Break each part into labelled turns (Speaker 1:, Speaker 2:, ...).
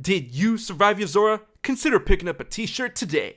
Speaker 1: Did you survive Yozora? Consider picking up a t-shirt today.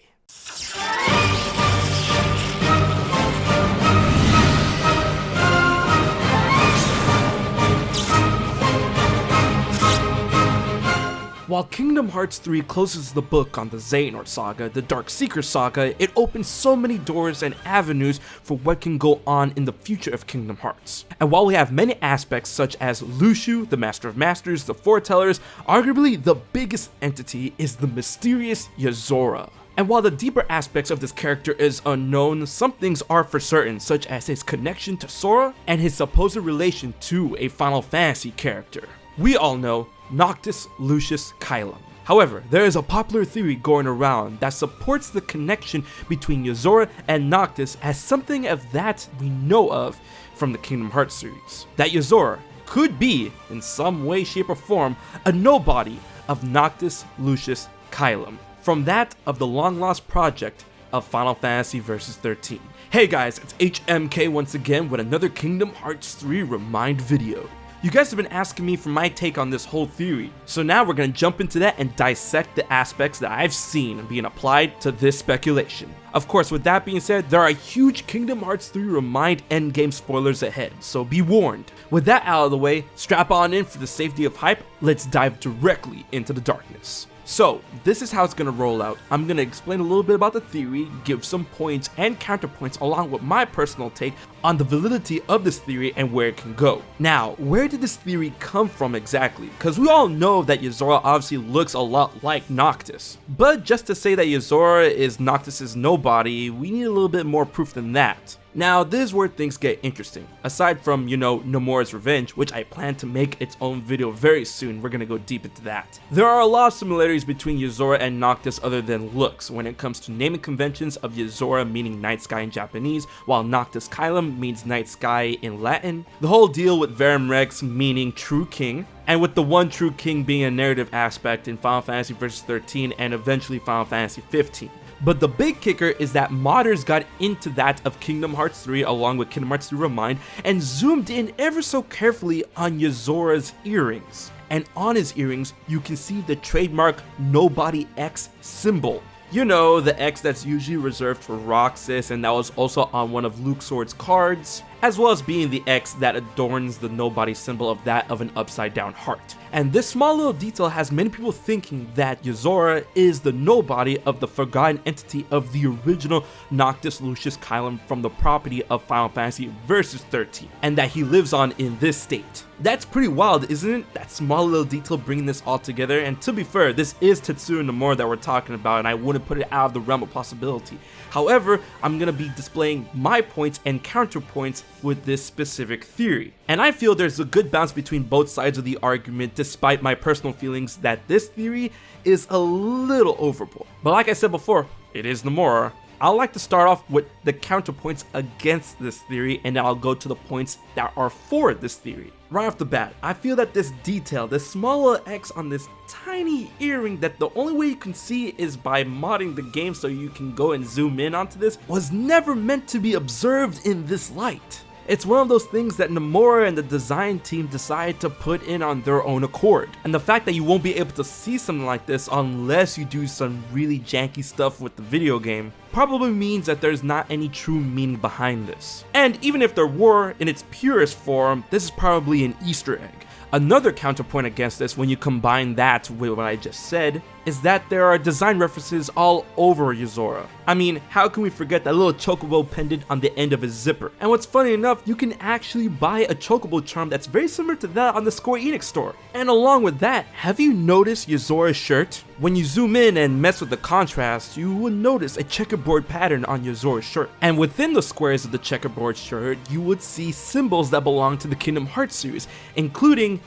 Speaker 1: While Kingdom Hearts 3 closes the book on the Xehanort Saga, the Dark Seeker Saga, it opens so many doors and avenues for what can go on in the future of Kingdom Hearts. And while we have many aspects such as Luxu, the Master of Masters, the Foretellers, arguably the biggest entity is the mysterious Yozora. And while the deeper aspects of this character is unknown, some things are for certain, such as his connection to Sora and his supposed relation to a Final Fantasy character. We all know Noctis, Lucius, Kylam. However, there is a popular theory going around that supports the connection between Yozora and Noctis as something of that we know of from the Kingdom Hearts series. That Yozora could be, in some way, shape, or form, a nobody of Noctis, Lucius, Kylam, from that of the long-lost project of Final Fantasy Versus 13. Hey guys, it's HMK once again with another Kingdom Hearts 3 ReMind video. You guys have been asking me for my take on this whole theory, so now we're going to jump into that and dissect the aspects that I've seen being applied to this speculation. Of course, with that being said, there are huge Kingdom Hearts 3 ReMind endgame spoilers ahead, so be warned. With that out of the way, strap on in for the safety of hype, let's dive directly into the darkness. So, this is how it's going to roll out. I'm going to explain a little bit about the theory, give some points and counterpoints along with my personal take on the validity of this theory and where it can go. Now, where did this theory come from exactly? Because we all know that Yozora obviously looks a lot like Noctis. But just to say that Yozora is Noctis' nobody, we need a little bit more proof than that. Now, this is where things get interesting. Aside from, Nomura's Revenge, which I plan to make its own video very soon, we're gonna go deep into that. There are a lot of similarities between Yozora and Noctis other than looks when it comes to naming conventions of Yozora meaning night sky in Japanese, while Noctis Kylam means night sky in Latin. The whole deal with Verum Rex meaning true king, and with the one true king being a narrative aspect in Final Fantasy Versus 13 and eventually Final Fantasy 15. But the big kicker is that modders got into that of Kingdom Hearts 3 along with Kingdom Hearts 3 ReMind and zoomed in ever so carefully on Yozora's earrings. And on his earrings, you can see the trademark Nobody X symbol. You know, the X that's usually reserved for Roxas and that was also on one of Luxord's cards, as well as being the X that adorns the Nobody symbol of that of an upside down heart. And this small little detail has many people thinking that Yozora is the nobody of the forgotten entity of the original Noctis Lucius Kylam from the property of Final Fantasy Versus 13, and that he lives on in this state. That's pretty wild, isn't it? That small little detail bringing this all together, and to be fair, this is Tetsuya Nomura that we're talking about, and I wouldn't put it out of the realm of possibility. However, I'm going to be displaying my points and counterpoints with this specific theory. And I feel there's a good balance between both sides of the argument despite my personal feelings that this theory is a little overboard. But like I said before, it is Nomura. I'd like to start off with the counterpoints against this theory and then I'll go to the points that are for this theory. Right off the bat, I feel that this detail, this small little X on this tiny earring that the only way you can see is by modding the game so you can go and zoom in onto this, was never meant to be observed in this light. It's one of those things that Nomura and the design team decided to put in on their own accord. And the fact that you won't be able to see something like this unless you do some really janky stuff with the video game probably means that there's not any true meaning behind this. And even if there were, in its purest form, this is probably an Easter egg. Another counterpoint against this, when you combine that with what I just said, is that there are design references all over Yozora. I mean, how can we forget that little chocobo pendant on the end of his zipper? And what's funny enough, you can actually buy a chocobo charm that's very similar to that on the Square Enix store. And along with that, have you noticed Yozora's shirt? When you zoom in and mess with the contrast, you will notice a checkerboard pattern on Yozora's shirt. And within the squares of the checkerboard shirt, you would see symbols that belong to the Kingdom Hearts series, including,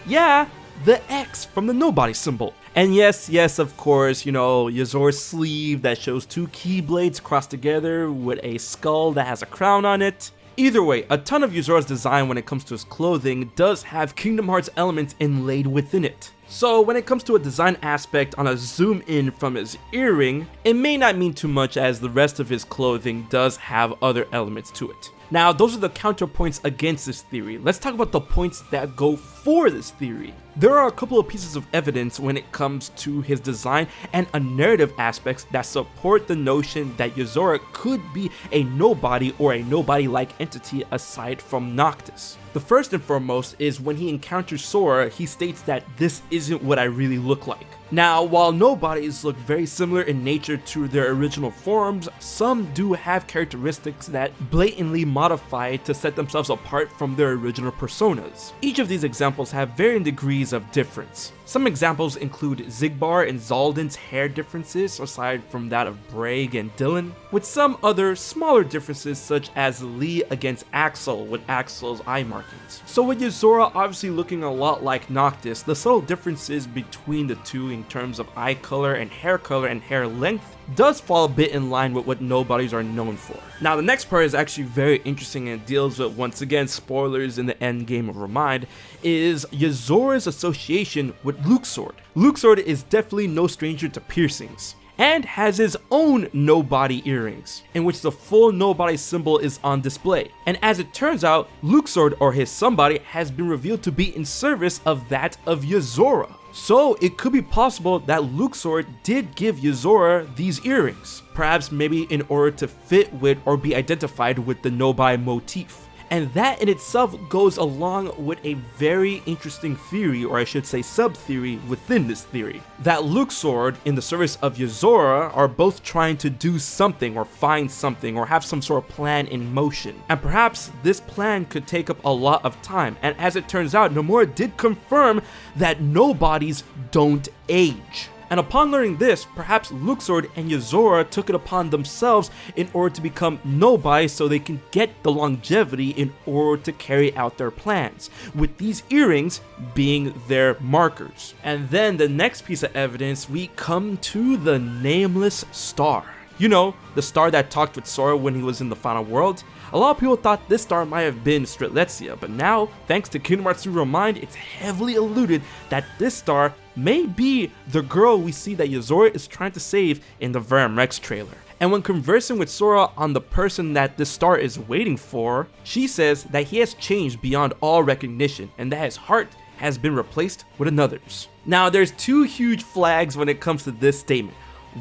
Speaker 1: the X from the Nobody symbol. And yes, of course, Yozora's sleeve that shows two keyblades crossed together with a skull that has a crown on it. Either way, a ton of Yozora's design when it comes to his clothing does have Kingdom Hearts elements inlaid within it. So when it comes to a design aspect on a zoom in from his earring, it may not mean too much as the rest of his clothing does have other elements to it. Now, those are the counterpoints against this theory. Let's talk about the points that go for this theory. There are a couple of pieces of evidence when it comes to his design and a narrative aspects that support the notion that Yozora could be a nobody or a nobody-like entity aside from Noctis. The first and foremost is when he encounters Sora, he states that this isn't what I really look like. Now, while nobodies look very similar in nature to their original forms, some do have characteristics that blatantly modify to set themselves apart from their original personas. Each of these examples have varying degrees of difference. Some examples include Xigbar and Zaldan's hair differences aside from that of Braig and Dylan, with some other smaller differences such as Lee against Axel with Axel's eye markings. So with Yozora obviously looking a lot like Noctis, the subtle differences between the two in terms of eye color and hair length does fall a bit in line with what nobodies are known for. Now the next part is actually very interesting and deals with, once again, spoilers in the end game of ReMind, is Yozora's association with Luxord. Luxord is definitely no stranger to piercings, and has his own nobody earrings, in which the full nobody symbol is on display. And as it turns out, Luxord, or his somebody, has been revealed to be in service of that of Yozora. So it could be possible that Luxord did give Yozora these earrings, perhaps maybe in order to fit with or be identified with the nobody motif. And that in itself goes along with a very interesting theory, or I should say sub-theory within this theory, that Luxord in the service of Yozora are both trying to do something or find something or have some sort of plan in motion. And perhaps this plan could take up a lot of time, and as it turns out, Nomura did confirm that nobodies don't age. And upon learning this, perhaps Luxord and Yozora took it upon themselves in order to become nobodies so they can get the longevity in order to carry out their plans, with these earrings being their markers. And then the next piece of evidence, we come to the nameless star. You know, the star that talked with Sora when he was in the final world. A lot of people thought this star might have been Strelitzia, but now, thanks to Kingdom Hearts 3 ReMind, it's heavily alluded that this star may be the girl we see that Yozora is trying to save in the Verum Rex trailer. And when conversing with Sora on the person that this star is waiting for, she says that he has changed beyond all recognition and that his heart has been replaced with another's. Now, there's two huge flags when it comes to this statement.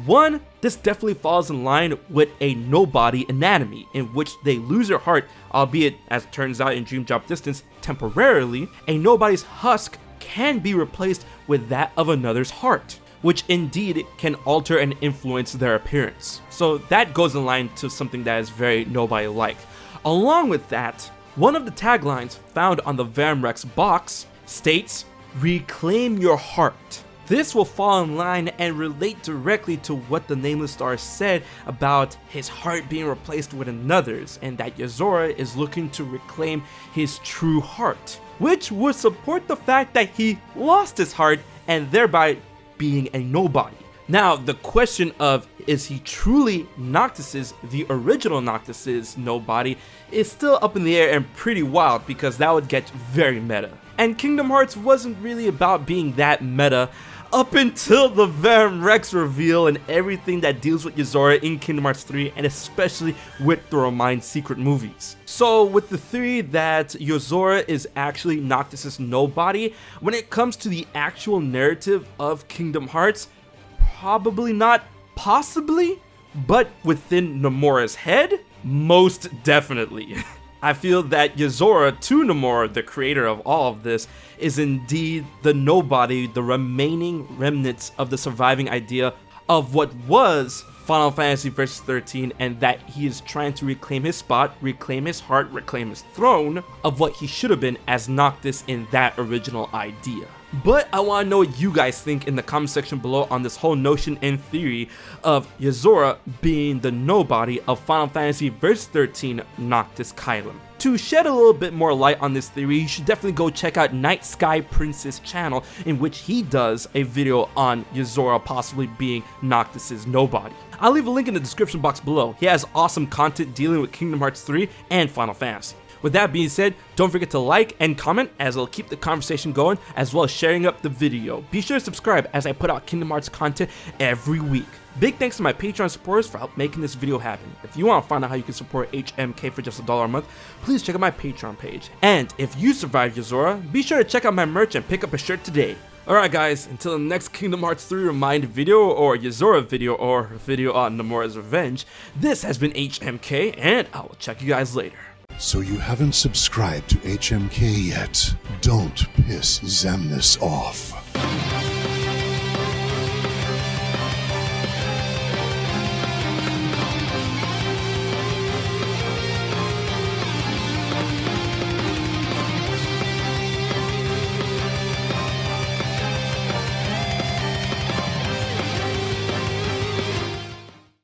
Speaker 1: One, this definitely falls in line with a nobody anatomy, in which they lose their heart, albeit, as it turns out in Dream Drop Distance, temporarily. A nobody's husk can be replaced with that of another's heart, which indeed can alter and influence their appearance. So that goes in line to something that is very nobody-like. Along with that, one of the taglines found on the Verum Rex box states, "Reclaim your heart." This will fall in line and relate directly to what the Nameless Star said about his heart being replaced with another's, and that Yozora is looking to reclaim his true heart, which would support the fact that he lost his heart and thereby being a nobody. Now, the question of is he truly Noctis's, the original Noctis's nobody, is still up in the air and pretty wild, because that would get very meta. And Kingdom Hearts wasn't really about being that meta up until the Verum Rex reveal and everything that deals with Yozora in Kingdom Hearts 3, and especially with the ReMind secret movies. So with the theory that Yozora is actually Noctis's nobody, when it comes to the actual narrative of Kingdom Hearts, probably not, possibly, but within Nomura's head, most definitely. I feel that Yozora, to Nomura, the creator of all of this, is indeed the nobody, the remaining remnants of the surviving idea of what was Final Fantasy Versus 13, and that he is trying to reclaim his spot, reclaim his heart, reclaim his throne of what he should have been as Noctis in that original idea. But I want to know what you guys think in the comment section below on this whole notion and theory of Yozora being the nobody of Final Fantasy Versus 13 Noctis Kylum. To shed a little bit more light on this theory, you should definitely go check out Night Sky Prince's channel, in which he does a video on Yozora possibly being Noctis's nobody. I'll leave a link in the description box below. He has awesome content dealing with Kingdom Hearts 3 and Final Fantasy. With that being said, don't forget to like and comment as it'll keep the conversation going, as well as sharing up the video. Be sure to subscribe as I put out Kingdom Hearts content every week. Big thanks to my Patreon supporters for help making this video happen. If you want to find out how you can support HMK for just $1 a month, please check out my Patreon page. And if you survived Yozora, be sure to check out my merch and pick up a shirt today. Alright guys, until the next Kingdom Hearts 3 ReMind video, or Yozora video, or video on Nomura's Revenge, this has been HMK, and I will check you guys later.
Speaker 2: So you haven't subscribed to HMK yet? Don't piss Xemnas off.